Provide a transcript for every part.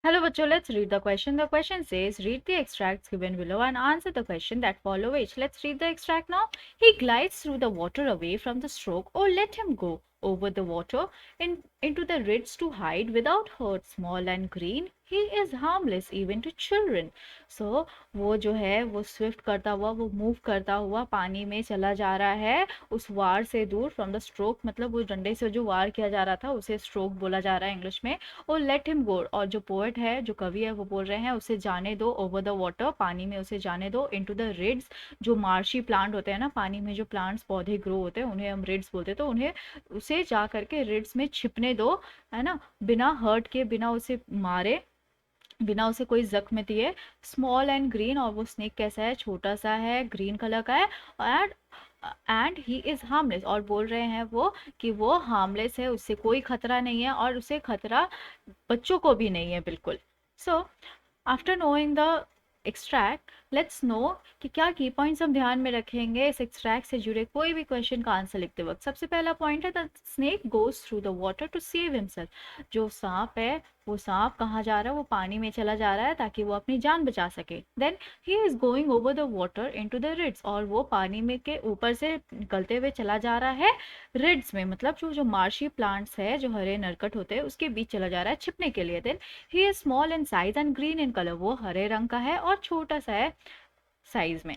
Hello, bachcho. Let's read the question. The question says, read the extracts given below and answer the question that follow which. Let's read the extract now. He glides through the water away from the stroke. Oh, let him go over the water into the reeds to hide without hurt. Small and green, he is harmless even to children. So वो जो है वो Swift करता हुआ वो move करता हुआ पानी में चला जा रहा है उस वार से दूर फ्रॉम द स्ट्रोक मतलब वो डंडे से जो वार किया जा रहा था उसे स्ट्रोक बोला जा रहा है इंग्लिश में। और लेट हिम गो और जो पोएट है जो कवि है वो बोल रहे हैं उसे जाने दो ओवर द वाटर पानी में उसे जाने दो इनटू द रिड्स जो मार्शी प्लांट होते हैं ना पानी में जो प्लांट्स पौधे ग्रो होते हैं उन्हें हम रिड्स बोलते हैं तो उन्हें उसे जा करके रिड्स में छिपने दो है ना बिना हर्ट के बिना उसे मारे बिना उसे कोई जख्म दिए। स्मॉल एंड ग्रीन और वो स्नेक कैसा है छोटा सा है ग्रीन कलर का है एंड ही इज हार्मलेस और बोल रहे हैं वो कि वो हार्मलेस है उससे कोई खतरा नहीं है और उसे खतरा बच्चों को भी नहीं है बिल्कुल। So after knowing the extract let's no कि क्या की पॉइंट्स हम ध्यान में रखेंगे इस एक्सट्रैक्ट से जुड़े कोई भी क्वेश्चन का आंसर लिखते वक्त। सबसे पहला पॉइंट है the snake goes through the water to save himself. जो सांप है वो सांप कहाँ जा रहा है वो पानी में चला जा रहा है ताकि वो अपनी जान बचा सके। Then he is going over the water into the reeds और वो पानी में के ऊपर से निकलते हुए चला जा रहा है रिड्स में मतलब जो मार्शी प्लांट्स है जो हरे नरकट होते हैं उसके बीच चला जा रहा है छिपने के लिए। Then he is small in size and green in colour वो हरे रंग का है और छोटा सा है साइज में।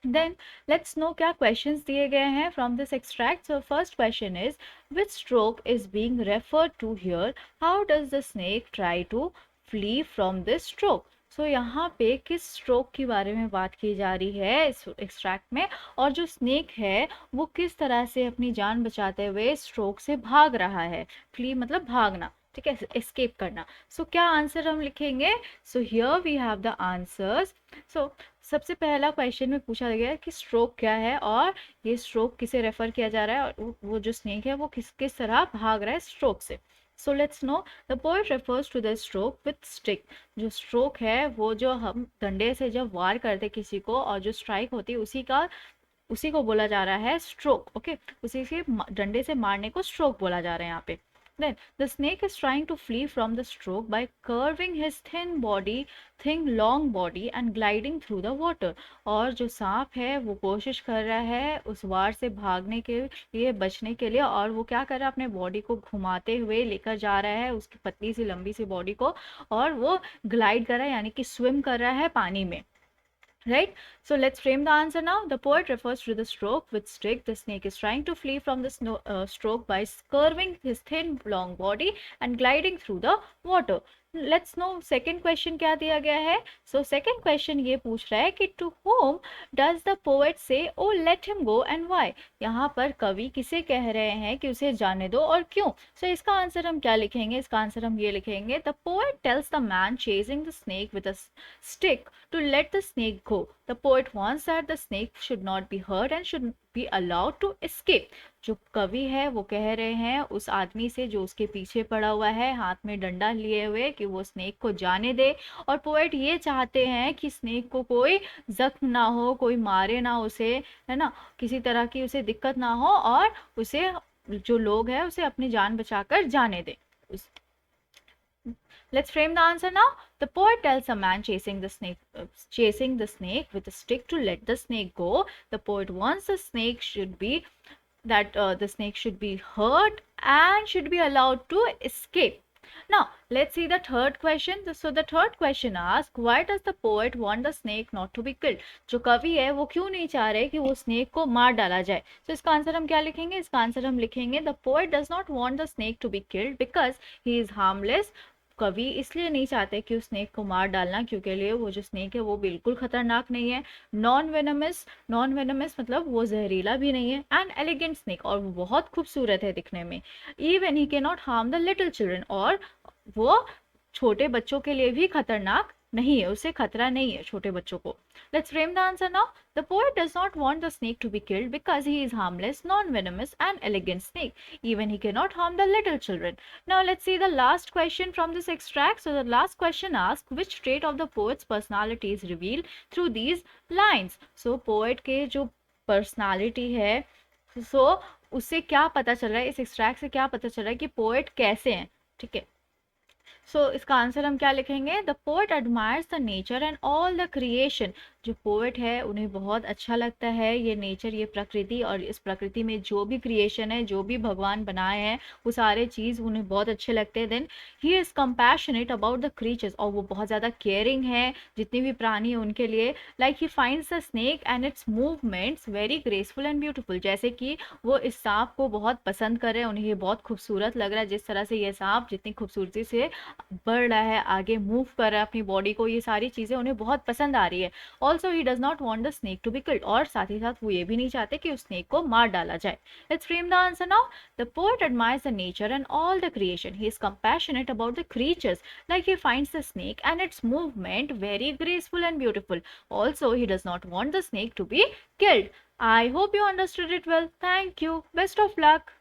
देन लेट्स नो क्या क्वेश्चंस दिए गए हैं from this extract. So first question is which stroke is being referred to here, how does the snake try to flee from this stroke. So यहाँ पे किस स्ट्रोक के बारे में बात की जा रही है इस एक्सट्रैक्ट में और जो स्नेक है वो किस तरह से अपनी जान बचाते हुए स्ट्रोक से भाग रहा है। फ्ली मतलब भागना ठीक है एस्केप करना। सो क्या आंसर हम लिखेंगे। So here we have the answers. So सबसे पहला क्वेश्चन में पूछा गया है कि स्ट्रोक क्या है और ये स्ट्रोक किसे रेफर किया जा रहा है और वो जो स्नेक है वो किस तरह भाग रहा है स्ट्रोक से। So let's know the poet refers to the stroke with stick. जो स्ट्रोक है वो जो हम डंडे से जब वार करते किसी को और जो स्ट्राइक होती है उसी को बोला जा रहा है स्ट्रोक। ओके उसी से डंडे से मारने को स्ट्रोक बोला जा रहा है यहाँ पे। Then the snake is trying to flee from the stroke by curving his thin long body and gliding through the water। और जो सांप है वो कोशिश कर रहा है उस वार से भागने के लिए बचने के लिए और वो क्या कर रहा है अपने बॉडी को घुमाते हुए लेकर जा रहा है उसकी पतली सी लंबी सी बॉडी को और वो ग्लाइड कर रहा है यानी कि स्विम कर रहा है पानी में। Right? So let's frame the answer now. The poet refers to the stroke with stick. The snake is trying to flee from the stroke by curving his thin long body and gliding through the water. Let's know second question क्या दिया गया है। So second question ये पूछ रहा है कि to whom does the poet say oh let him go and why। यहाँ पर कवि किसे कह रहे हैं कि उसे जाने दो और क्यों। So इसका आंसर हम क्या लिखेंगे। इसका आंसर हम ये लिखेंगे the poet tells the man chasing the snake with a stick to let the snake go। The poet wants that the snake should not be hurt and should be allowed to escape। जो कवि है वो कह रहे हैं उस आदमी से जो उसके पीछे पड़ा हुआ है हाथ में डंडा लिए हुए कि वो स्नेक को जाने दे और पोएट ये चाहते हैं कि स्नेक को कोई जख्म ना हो कोई मारे ना उसे है ना किसी तरह की उसे दिक्कत ना हो और उसे जो लोग हैं उसे अपनी जान बचाकर जाने दे। Let's frame the answer now. The poet tells a man chasing the snake with a stick to let the snake go. The poet wants the snake should be the snake should be hurt and should be allowed to escape। Now let's see the third question। So the third question asks why does the poet want the snake not to be killed। जो कवि है वो क्यों नहीं चाह रहे कि वो स्नेक को मार डाला जाए। तो इसका आंसर हम क्या लिखेंगे। इसका आंसर हम लिखेंगे the poet does not want the snake to be killed because he is harmless। कवि इसलिए नहीं चाहते कि उस स्नेक को मार डालना क्योंकि लिए वो जो स्नेक है वो बिल्कुल खतरनाक नहीं है। नॉन वेनमस मतलब वो जहरीला भी नहीं है। एंड एलिगेंट स्नेक और वो बहुत खूबसूरत है दिखने में। Even he can not harm the little children और वो छोटे बच्चों के लिए भी खतरनाक नहीं है उसे खतरा नहीं है छोटे बच्चों को। Let's frame the answer now. The poet does not want the snake to be killed because he is harmless, non-venomous and elegant snake. Even he cannot harm the little children। Now let's see the last question from this extract। So the last question asks which trait of the poet's personality is revealed through these lines। So poet के जो personality है so उससे क्या पता चल रहा है इस extract से क्या पता चल रहा है कि poet कैसे हैं। ठीक है सो इसका आंसर हम क्या लिखेंगे? The poet admires the nature and all the creation. जो पोएट है उन्हें बहुत अच्छा लगता है ये नेचर, ये प्रकृति, और इस प्रकृति में जो भी क्रिएशन है, जो भी भगवान बनाए हैं, वो सारे चीज़ उन्हें बहुत अच्छे लगते हैं। Then he is compassionate about the creatures, और वो बहुत ज़्यादा केयरिंग है जितने भी प्राणी हैं उनके लिए। Like he finds the snake and it's movements very graceful and beautiful. जैसे कि वो इस सांप को बहुत पसंद कर रहे हैं, उन्हें ये बहुत खूबसूरत लग रहा है जिस तरह से ये सांप जितनी खूबसूरती से बढ़ रहा है, आगे मूव कर रहा है अपनी बॉडी को, ये सारी चीज़ें उन्हें बहुत पसंद आ रही है। Also he does not want the snake to be killed, और साथ ही साथ वो ये भी नहीं चाहते कि उस स्नेक को मार डाला जाए। Let's frame the answer now. The poet admires the nature and all the creation, he is compassionate about the creatures, like he finds the snake and its movement very graceful and beautiful. Also, he does not want the snake to be killed. I hope you understood it well. Thank you. Best of luck.